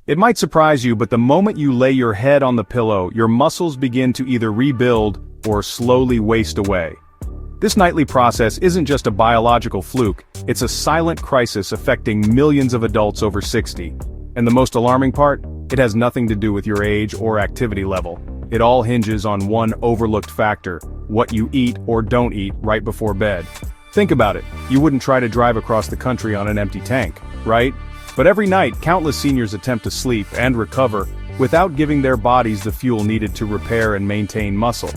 It might surprise you, but the moment you lay your head on the pillow, your muscles begin to either rebuild or slowly waste away. This nightly process isn't just a biological fluke, it's a silent crisis affecting millions of adults over 60. And the most alarming part? It has nothing to do with your age or activity level. It all hinges on one overlooked factor: what you eat or don't eat right before bed. Think about it, you wouldn't try to drive across the country on an empty tank, right? But every night, countless seniors attempt to sleep and recover without giving their bodies the fuel needed to repair and maintain muscle.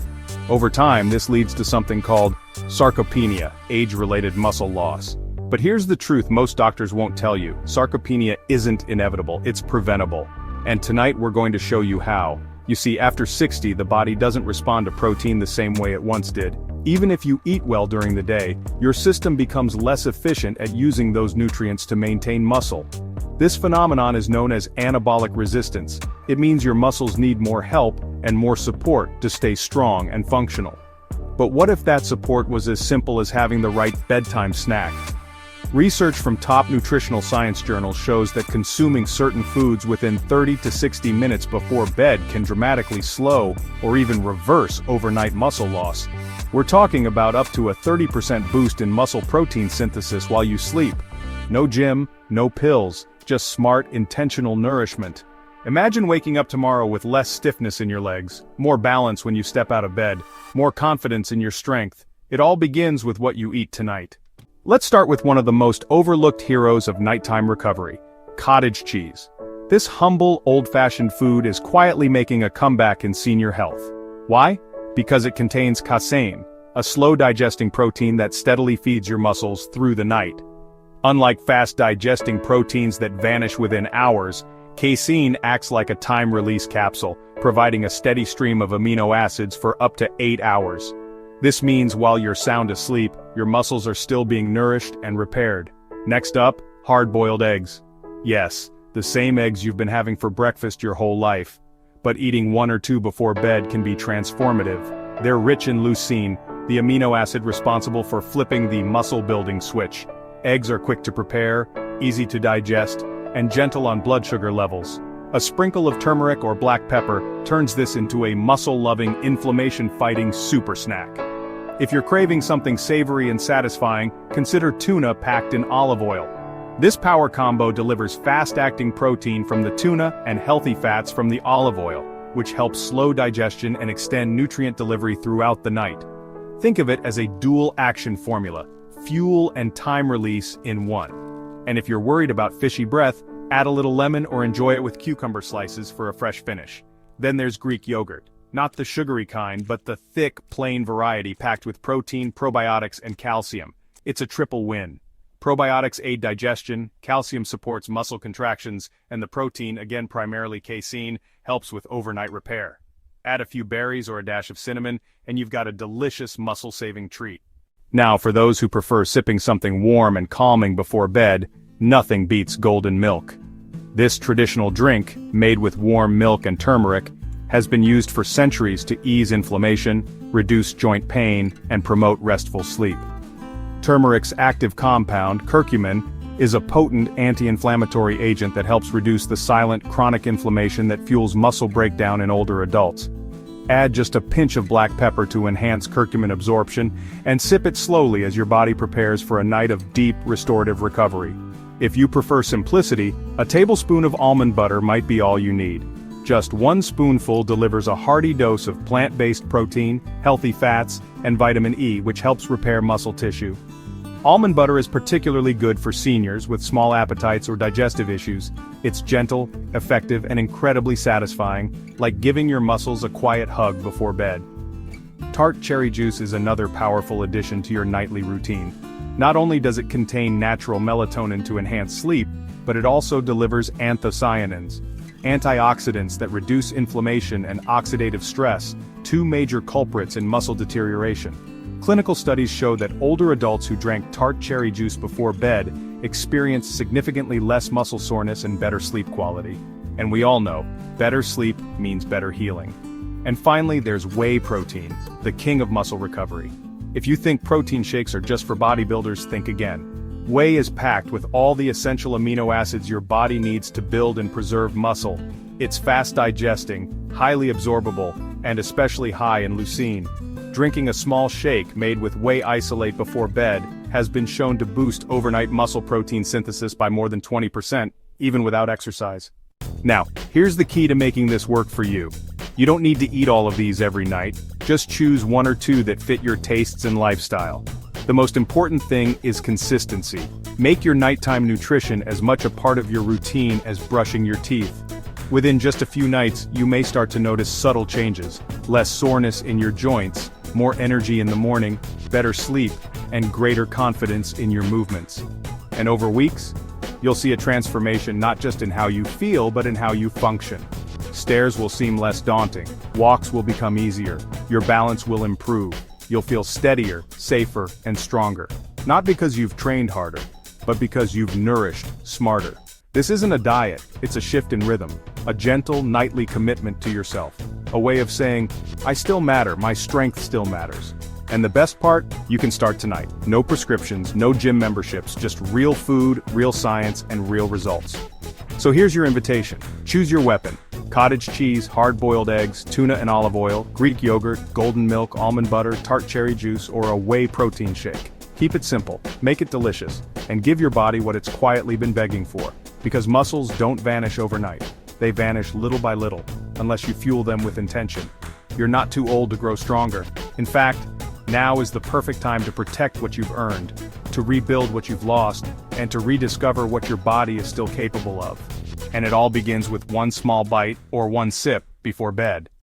Over time, this leads to something called sarcopenia, age-related muscle loss. But here's the truth most doctors won't tell you: sarcopenia isn't inevitable, it's preventable. And tonight we're going to show you how. You see, after 60, the body doesn't respond to protein the same way it once did. Even if you eat well during the day, your system becomes less efficient at using those nutrients to maintain muscle. This phenomenon is known as anabolic resistance. It means your muscles need more help and more support to stay strong and functional. But what if that support was as simple as having the right bedtime snack? Research from top nutritional science journals shows that consuming certain foods within 30 to 60 minutes before bed can dramatically slow or even reverse overnight muscle loss. We're talking about up to a 30% boost in muscle protein synthesis while you sleep. No gym, no pills, just smart, intentional nourishment. Imagine waking up tomorrow with less stiffness in your legs, more balance when you step out of bed, more confidence in your strength. It all begins with what you eat tonight. Let's start with one of the most overlooked heroes of nighttime recovery: cottage cheese. This humble, old-fashioned food is quietly making a comeback in senior health. Why? Because it contains casein, a slow-digesting protein that steadily feeds your muscles through the night. Unlike fast-digesting proteins that vanish within hours, casein acts like a time-release capsule, providing a steady stream of amino acids for up to 8 hours. This means while you're sound asleep, your muscles are still being nourished and repaired. Next up, hard-boiled eggs. Yes, the same eggs you've been having for breakfast your whole life. But eating 1 or 2 before bed can be transformative. They're rich in leucine, the amino acid responsible for flipping the muscle-building switch. Eggs are quick to prepare, easy to digest, and gentle on blood sugar levels. A sprinkle of turmeric or black pepper turns this into a muscle-loving, inflammation-fighting super snack. If you're craving something savory and satisfying, consider tuna packed in olive oil. This power combo delivers fast-acting protein from the tuna and healthy fats from the olive oil, which helps slow digestion and extend nutrient delivery throughout the night. Think of it as a dual-action formula: fuel and time release in one. And if you're worried about fishy breath, add a little lemon or enjoy it with cucumber slices for a fresh finish. Then there's Greek yogurt. Not the sugary kind, but the thick, plain variety packed with protein, probiotics, and calcium. It's a triple win. Probiotics aid digestion, calcium supports muscle contractions, and the protein, again primarily casein, helps with overnight repair. Add a few berries or a dash of cinnamon, and you've got a delicious muscle-saving treat. Now, for those who prefer sipping something warm and calming before bed, nothing beats golden milk. This traditional drink, made with warm milk and turmeric, has been used for centuries to ease inflammation, reduce joint pain, and promote restful sleep. Turmeric's active compound, curcumin, is a potent anti-inflammatory agent that helps reduce the silent, chronic inflammation that fuels muscle breakdown in older adults. Add just a pinch of black pepper to enhance curcumin absorption, and sip it slowly as your body prepares for a night of deep, restorative recovery. If you prefer simplicity, a tablespoon of almond butter might be all you need. Just 1 spoonful delivers a hearty dose of plant-based protein, healthy fats, and vitamin E, which helps repair muscle tissue. Almond butter is particularly good for seniors with small appetites or digestive issues. It's gentle, effective, and incredibly satisfying, like giving your muscles a quiet hug before bed. Tart cherry juice is another powerful addition to your nightly routine. Not only does it contain natural melatonin to enhance sleep, but it also delivers anthocyanins, antioxidants that reduce inflammation and oxidative stress, 2 major culprits in muscle deterioration. Clinical studies show that older adults who drank tart cherry juice before bed experienced significantly less muscle soreness and better sleep quality. And we all know, better sleep means better healing. And finally, there's whey protein, the king of muscle recovery. If you think protein shakes are just for bodybuilders, think again. Whey is packed with all the essential amino acids your body needs to build and preserve muscle. It's fast digesting, highly absorbable, and especially high in leucine. Drinking a small shake made with whey isolate before bed has been shown to boost overnight muscle protein synthesis by more than 20%, even without exercise. Now, here's the key to making this work for you. You don't need to eat all of these every night, just choose one or two that fit your tastes and lifestyle. The most important thing is consistency. Make your nighttime nutrition as much a part of your routine as brushing your teeth. Within just a few nights, you may start to notice subtle changes, less soreness in your joints, more energy in the morning, better sleep, and greater confidence in your movements. And over weeks, you'll see a transformation not just in how you feel but in how you function. Stairs will seem less daunting, walks will become easier, your balance will improve, you'll feel steadier, safer, and stronger. Not because you've trained harder, but because you've nourished smarter. This isn't a diet, it's a shift in rhythm, a gentle, nightly commitment to yourself. A way of saying, I still matter, my strength still matters. And the best part, you can start tonight. No prescriptions, no gym memberships, just real food, real science, and real results. So here's your invitation. Choose your weapon. Cottage cheese, hard-boiled eggs, tuna and olive oil, Greek yogurt, golden milk, almond butter, tart cherry juice, or a whey protein shake. Keep it simple, make it delicious, and give your body what it's quietly been begging for. Because muscles don't vanish overnight. They vanish little by little, unless you fuel them with intention. You're not too old to grow stronger. In fact, now is the perfect time to protect what you've earned, to rebuild what you've lost, and to rediscover what your body is still capable of. And it all begins with one small bite or one sip before bed.